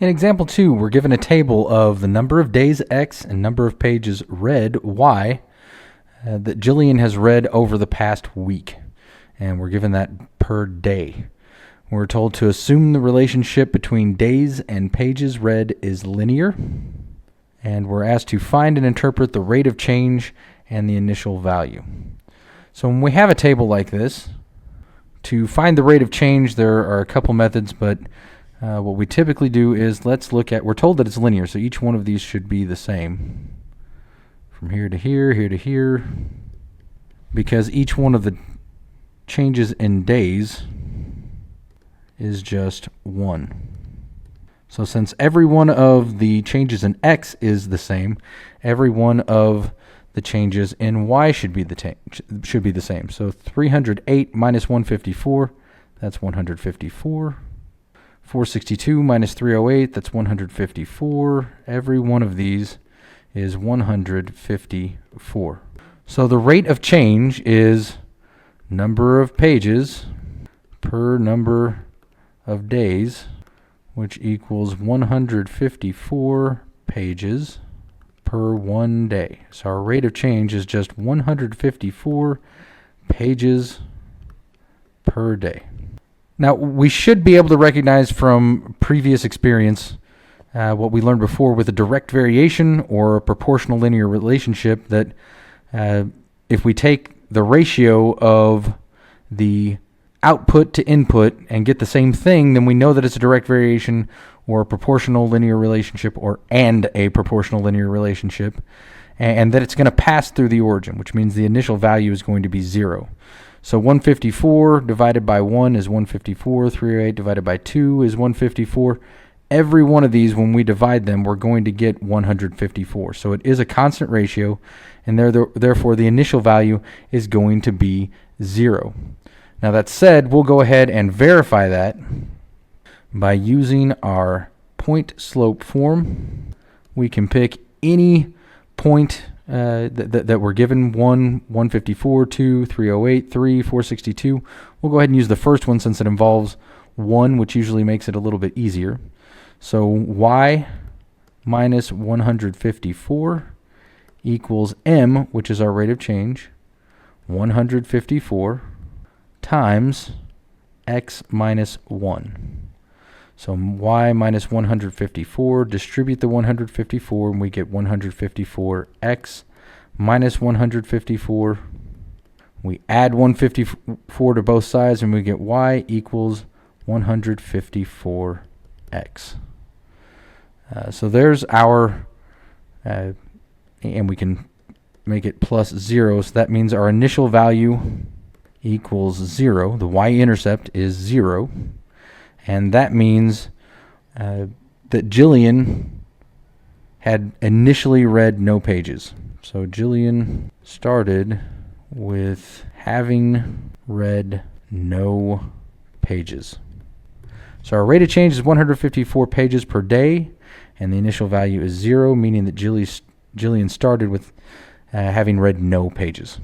In example 2, we're given a table of the number of days X and number of pages read Y that Jillian has read over the past week. And we're given that per day. We're told to assume the relationship between days and pages read is linear. And we're asked to find and interpret the rate of change and the initial value. So when we have a table like this, to find the rate of change, there are a couple methods, but what we typically do is we're told that it's linear, so each one of these should be the same. From here to here, here to here, because each one of the changes in days is just 1. So since every one of the changes in X is the same, every one of the changes in Y should be the same. So 308 minus 154, that's 154. 462 minus 308, that's 154. Every one of these is 154. So the rate of change is number of pages per number of days, which equals 154 pages per 1 day. So our rate of change is just 154 pages per day. Now, we should be able to recognize from previous experience what we learned before with a direct variation or a proportional linear relationship, that if we take the ratio of the output to input and get the same thing, then we know that it's a direct variation or a proportional linear relationship and a proportional linear relationship, and that it's going to pass through the origin, which means the initial value is going to be 0. So 154 divided by 1 is 154. 308 divided by 2 is 154. Every one of these, when we divide them, we're going to get 154. So it is a constant ratio, and therefore the initial value is going to be 0. Now that said, we'll go ahead and verify that by using our point slope form. We can pick any point that we're given: 1, 154, 2, 308, 3, 462. We'll go ahead and use the first one since it involves 1, which usually makes it a little bit easier. So y minus 154 equals m, which is our rate of change, 154 times x minus 1. So y minus 154, distribute the 154, and we get 154x minus 154. We add 154 to both sides, and we get y equals 154x. So there's our, and we can make it plus 0, so that means our initial value equals 0. The y-intercept is 0. And that means that Jillian had initially read no pages. So Jillian started with having read no pages. So our rate of change is 154 pages per day, and the initial value is 0, meaning that Jillian started with having read no pages.